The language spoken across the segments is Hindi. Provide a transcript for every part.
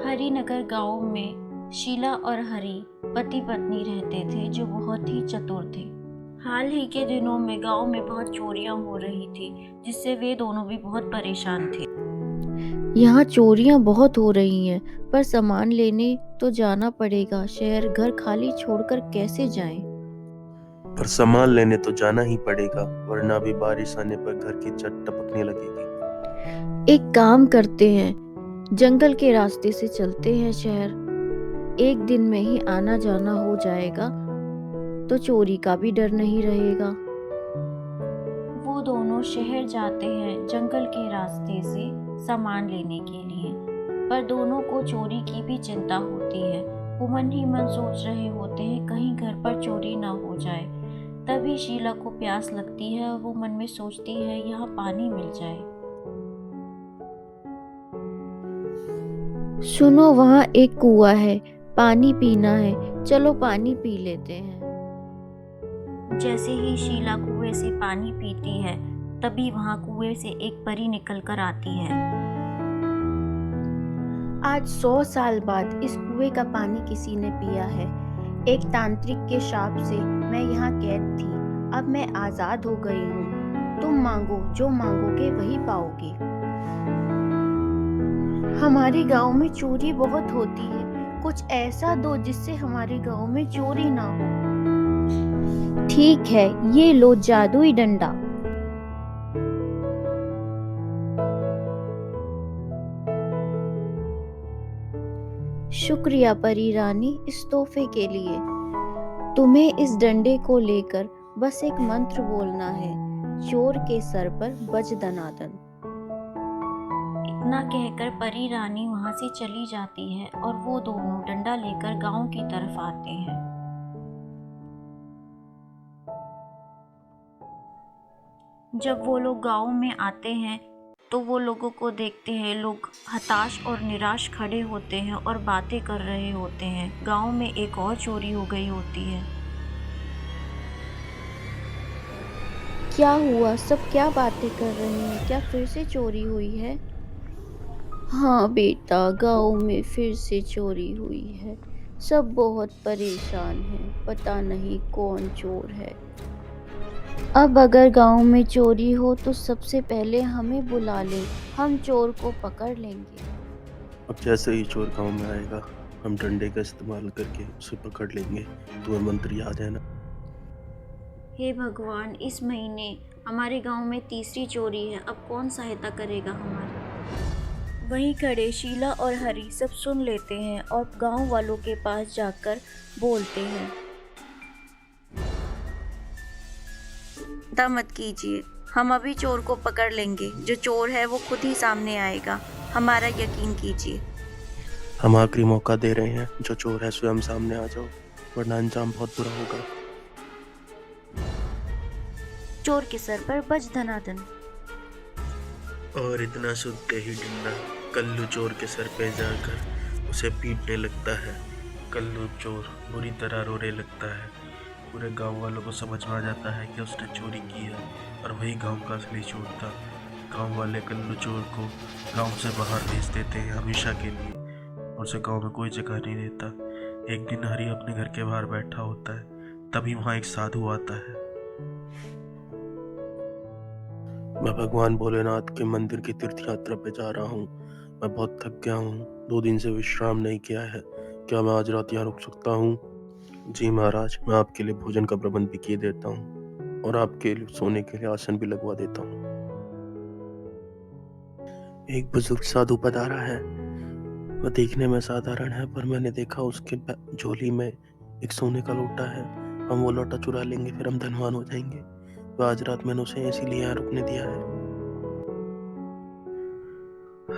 हरिनगर गांव में शीला और हरि पति पत्नी रहते थे जो बहुत ही चतुर थे। हाल ही के दिनों में गांव में बहुत चोरियां हो रही थी जिससे वे दोनों भी बहुत परेशान थे। यहाँ चोरियां बहुत हो रही हैं, पर सामान लेने तो जाना पड़ेगा। शहर घर खाली छोड़कर कैसे जाएं? पर सामान लेने तो जाना ही पड़ेगा, वरना भी बारिश आने पर घर की छत टपकने लगेगी। एक काम करते हैं, जंगल के रास्ते से चलते हैं शहर। एक दिन में ही आना जाना हो जाएगा, तो चोरी का भी डर नहीं रहेगा। वो दोनों शहर जाते हैं जंगल के रास्ते से सामान लेने के लिए, पर दोनों को चोरी की भी चिंता होती है। वो मन ही मन सोच रहे होते हैं कहीं घर पर चोरी ना हो जाए। तभी शीला को प्यास लगती है और वो मन में सोचती है यहाँ पानी मिल जाए। सुनो, वहाँ एक कुआं है, पानी पीना है। चलो पानी पी लेते हैं। जैसे ही शीला कुएं से पानी पीती है, तभी वहाँ कुएं से एक परी निकल कर आती है। आज 100 साल बाद इस कुएं का पानी किसी ने पिया है। एक तांत्रिक के शाप से मैं यहाँ कैद थी, अब मैं आजाद हो गई हूँ। तुम मांगो, जो मांगोगे वही पाओगे। हमारे गांव में चोरी बहुत होती है, कुछ ऐसा दो जिससे हमारे गांव में चोरी ना हो। ठीक है, ये लो जादुई डंडा। शुक्रिया परी रानी इस तोहफे के लिए। तुम्हें इस डंडे को लेकर बस एक मंत्र बोलना है, चोर के सर पर बज दनादन। इतना कहकर परी रानी वहां से चली जाती है और वो दोनों डंडा लेकर गांव की तरफ आते हैं। जब वो लोग गांव में आते हैं तो वो लोगों को देखते हैं। लोग हताश और निराश खड़े होते हैं और बातें कर रहे होते हैं। गांव में एक और चोरी हो गई होती है। क्या हुआ? सब क्या बातें कर रहे हैं? क्या फिर से चोरी हुई है? हाँ बेटा, गांव में फिर से चोरी हुई है। सब बहुत परेशान हैं, पता नहीं कौन चोर है। अब अगर गांव में चोरी हो तो सबसे पहले हमें बुला ले, हम चोर को पकड़ लेंगे। अब जैसे ही चोर गांव में आएगा, हम डंडे का इस्तेमाल करके उसे पकड़ लेंगे। तुम्हें मंत्र याद है ना? हे भगवान, इस महीने हमारे गांव में तीसरी चोरी है। अब कौन सहायता करेगा हमारी? वहीं खड़े शीला और हरि सब सुन लेते हैं और गांव वालों के पास जाकर बोलते हैं, चिंता मत कीजिए, हम अभी चोर को पकड़ लेंगे। जो चोर है वो खुद ही सामने आएगा, हमारा यकीन कीजिए। हम आखिरी मौका दे रहे हैं, जो चोर है स्वयं सामने आ जाओ, वरना अंजाम बहुत बुरा होगा। चोर के सर पर बज धनाधन। और इतना सुनते ही डंडा कल्लू चोर के सर पे जाकर उसे पीटने लगता है। कल्लू चोर बुरी तरह रोने लगता है। पूरे गांव वालों को समझ में आ जाता है कि उसने चोरी की है और वही गांव का असली चोर था। गांव वाले कल्लू चोर को गांव से बाहर भेज देते हैं हमेशा के लिए, और उसे गांव में कोई जगह नहीं देता। एक दिन हरि अपने घर के बाहर बैठा होता है, तभी वहां एक साधु आता है। मैं भगवान भोलेनाथ के मंदिर की तीर्थ यात्रा पे जा रहा हूँ। मैं बहुत थक गया हूँ, 2 दिन से विश्राम नहीं किया है। क्या मैं आज रात यहाँ रुक सकता हूँ? जी महाराज, मैं आपके लिए भोजन का प्रबंध भी किए देता हूँ और आपके लिए सोने के लिए आसन भी लगवा देता हूँ। एक बुजुर्ग साधु पधारा है। वह देखने में साधारण है, पर मैंने देखा उसके झोली में एक सोने का लोटा है। हम वो लोटा चुरा लेंगे, फिर हम धनवान हो जाएंगे। तो आज रात मैंने उसे इसीलिए यहाँ रुकने दिया है।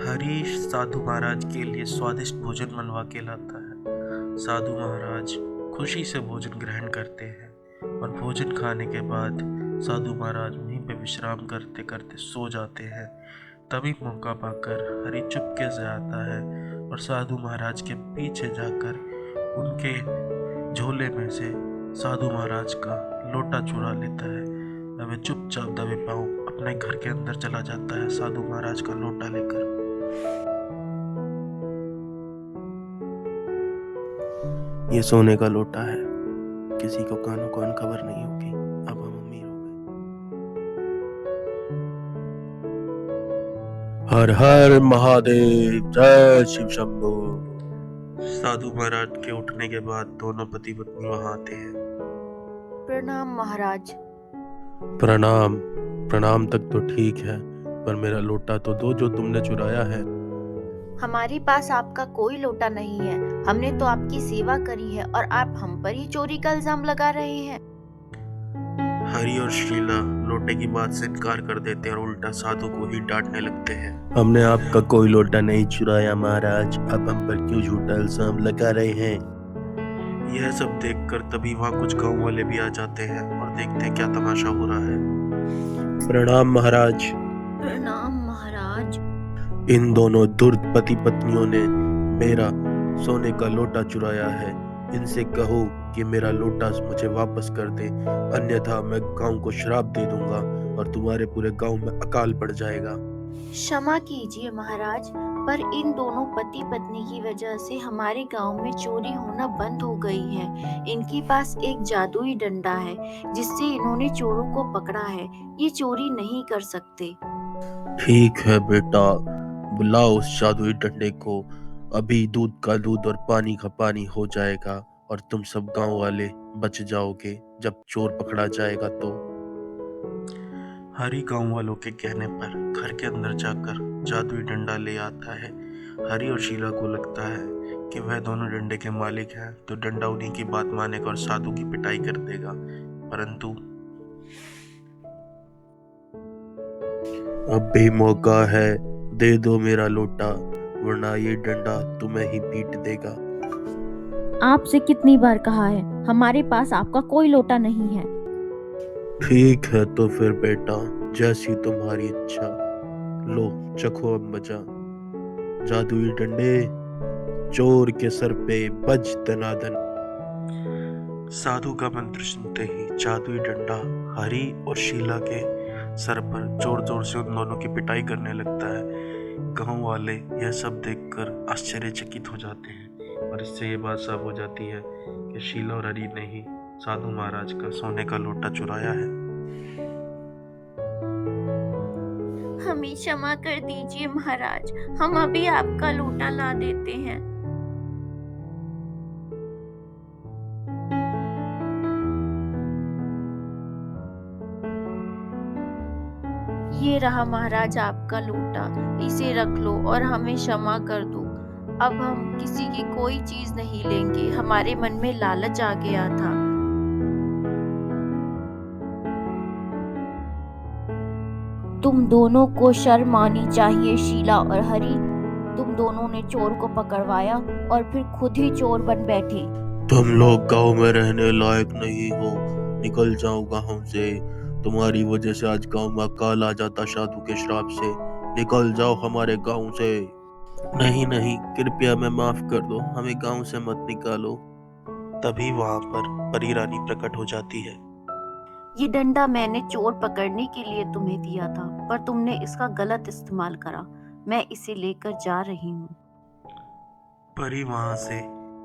हरीश साधु महाराज के लिए स्वादिष्ट भोजन बनवा के लाता है। साधु महाराज खुशी से भोजन ग्रहण करते हैं और भोजन खाने के बाद साधु महाराज वहीं पे विश्राम करते करते सो जाते हैं। तभी मौका पाकर हरि चुपके से आता है और साधु महाराज के पीछे जाकर उनके झोले में से साधु महाराज का लोटा चुरा लेता है। वह चुपचाप दबे पांव अपने घर के अंदर चला जाता है साधु महाराज का लोटा लेकर। ये सोने का लोटा है, किसी को कानो कान खबर नहीं होगी। अब हम अमीर हो गए। हर हर महादेव, जय शिव शंभो। साधु महाराज के उठने के बाद दोनों पति पत्नी वहां आते हैं। प्रणाम महाराज। प्रणाम। प्रणाम तक तो ठीक है, पर मेरा लोटा तो दो जो तुमने चुराया है। हमारे पास आपका कोई लोटा नहीं है। हमने तो आपकी सेवा करी है और आप हम पर ही चोरी का इल्जाम लगा रहे हैं। हरि और शीला लोटे की बात से इनकार कर देते हैं और उल्टा साधु को ही डांटने लगते हैं। हमने आपका कोई लोटा नहीं चुराया महाराज, अब हम पर क्यों झूठा इल्जाम लगा रहे हैं। यह सब देखकर तभी वहाँ कुछ गांव वाले भी आ जाते हैं और देखते हैं क्या तमाशा हो रहा है। प्रणाम महाराज। प्रणाम महाराज। इन दोनों धूर्त पति पत्नियों ने मेरा सोने का लोटा चुराया है। इनसे कहो कि मेरा लोटा मुझे वापस कर दे, अन्यथा मैं गांव को श्राप दे दूंगा और तुम्हारे पूरे गांव में अकाल पड़ जाएगा। क्षमा कीजिए महाराज, पर इन दोनों पति पत्नी की वजह से हमारे गांव में चोरी होना बंद हो गई है। इनके पास एक जादुई डंडा है जिससे इन्होंने चोरों को पकड़ा है। ये चोरी नहीं कर सकते। ठीक है बेटा, बुलाओ उस जादुई डंडे को। अभी दूध का दूध और पानी का पानी हो जाएगा और तुम सब गांव वाले बच जाओगे जब चोर पकड़ा जाएगा तो। हरि गांव वालों के कहने पर घर के अंदर जाकर जादुई डंडा ले आता है। हरि और शीला को लगता है कि वह दोनों डंडे के मालिक हैं, तो डंडा उन्हीं की बात मानेगा और साधु की पिटाई कर देगा। परंतु अब भी मौका है, दे दो मेरा लोटा, वरना ये डंडा तुम्हें ही पीट देगा। आपसे कितनी बार कहा है, हमारे पास आपका कोई लोटा नहीं है। ठीक है तो फिर बेटा, जैसी तुम्हारी इच्छा। लो चखो अब मजा। जादुई डंडे, चोर के सर पे बज दनादन। साधु का मंत्र सुनते ही जादुई डंडा हरि और शीला के सर पर जोर जोर से उन दोनों की पिटाई करने लगता है। गांव वाले यह सब देखकर आश्चर्यचकित हो जाते हैं और इससे ये बात साफ हो जाती है कि शीला और हरि ने ही साधु महाराज का सोने का लोटा चुराया है। हमें क्षमा कर दीजिए महाराज, हम अभी आपका लोटा ला देते हैं। ये रहा महाराज आपका लोटा, इसे रख लो और हमें क्षमा कर दो। अब हम किसी की कोई चीज नहीं लेंगे, हमारे मन में लालच आ गया था। तुम दोनों को शर्म आनी चाहिए शीला और हरि। तुम दोनों ने चोर को पकड़वाया और फिर खुद ही चोर बन बैठे। तुम लोग गांव में रहने लायक नहीं हो, निकल जाओ गांव से। तुम्हारी वजह से आज गांव में अकाल आ जाता साधु के श्राप से। निकल जाओ हमारे गांव से। नहीं नहीं, कृपया मैं माफ कर दो, हमें गांव से मत निकालो। तभी वहां पर परी रानी प्रकट हो जाती है। ये डंडा मैंने चोर पकड़ने के लिए तुम्हें दिया था, पर तुमने इसका गलत इस्तेमाल करा। मैं इसे लेकर जा रही हूँ। परी वहां से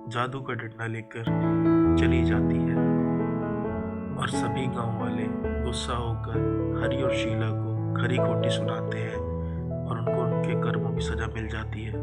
जादू का डंडा लेकर चली जाती है और सभी गांव वाले गुस्सा होकर हरि और शीला को खरी खोटी सुनाते हैं और उनको उनके कर्मों की सजा मिल जाती है।